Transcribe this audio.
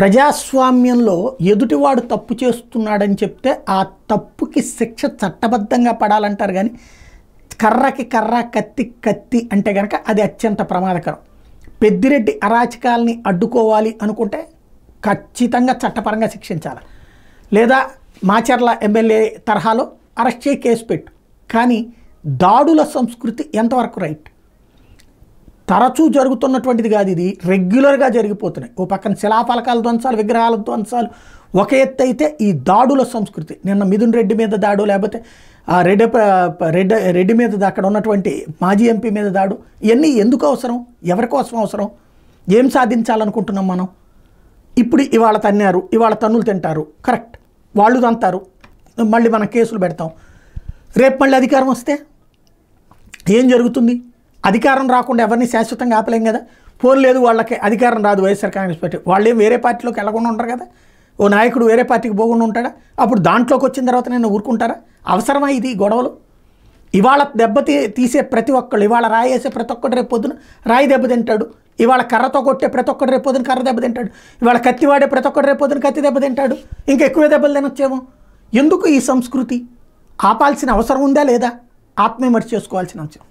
ప్రజాస్వామ్యంలో ఎదుటివాడు తప్పు చేస్తున్నాడని చెప్తే ఆ తప్పుకి శిక్ష చట్టబద్ధంగా పడాలంటారు కానీ కర్రకి కర్ర కత్తి కత్తి అంటే కనుక అది అత్యంత ప్రమాదకరం. పెద్దిరెడ్డి అరాచకాలని అడ్డుకోవాలి అనుకుంటే ఖచ్చితంగా చట్టపరంగా శిక్షించాలి, లేదా మాచర్ల ఎమ్మెల్యే తరహాలో అరెస్ట్ చేయి కేసు పెట్టు. కానీ దాడుల సంస్కృతి ఎంతవరకు రైట్? తరచూ జరుగుతున్నటువంటిది కాదు, ఇది రెగ్యులర్గా జరిగిపోతున్నాయి. ఓ పక్కన శిలాఫలకాల ధ్వంసాలు, విగ్రహాల ధ్వంసాలు ఒక ఎత్తు అయితే, ఈ దాడుల సంస్కృతి నిన్న మిథున్ రెడ్డి మీద దాడు, లేకపోతే రెడ్డి మీద అక్కడ ఉన్నటువంటి మాజీ ఎంపీ మీద దాడు, ఇవన్నీ ఎందుకు అవసరం? ఎవరి కోసం అవసరం? ఏం సాధించాలనుకుంటున్నాం మనం? ఇప్పుడు ఇవాళ తన్నారు, ఇవాళ తన్నులు తింటారు, కరెక్ట్, వాళ్ళు తంతారు, మళ్ళీ మనం కేసులు పెడతాం. రేపు మళ్ళీ అధికారం వస్తే ఏం జరుగుతుంది? అధికారం రాకుండా ఎవరిని శాశ్వతంగా ఆపలేం కదా. ఫోన్ లేదు, వాళ్ళకి అధికారం రాదు వైఎస్ఆర్ కాంగ్రెస్ పార్టీ, వాళ్ళేం వేరే పార్టీలోకి వెళ్ళకుండా ఉంటారు కదా. ఓ నాయకుడు వేరే పార్టీకి పోకుండా ఉంటాడా? అప్పుడు దాంట్లోకి వచ్చిన తర్వాత నేను ఊరుకుంటారా? అవసరమా ఇది గొడవలు? ఇవాళ తీసే ప్రతి ఒక్కళ్ళు, ఇవాళ రాయి వేసే ప్రతి ఒక్కడు రేపు పొద్దున రాయి దెబ్బతింటాడు, ఇవాళ కర్రతో కొట్టే ప్రతి ఒక్కడు రేపు పొద్దున కర్ర దెబ్బతింటాడు, ఇవాళ కత్తి వాడే ప్రతి ఒక్కడు రేపు పొద్దున కత్తి దెబ్బతింటాడు, ఇంకా ఎక్కువ దెబ్బలు తినొచ్చేమో. ఎందుకు ఈ సంస్కృతి? ఆపాల్సిన అవసరం ఉందా లేదా? ఆత్మవిమర్శ చేసుకోవాల్సిన అంశం.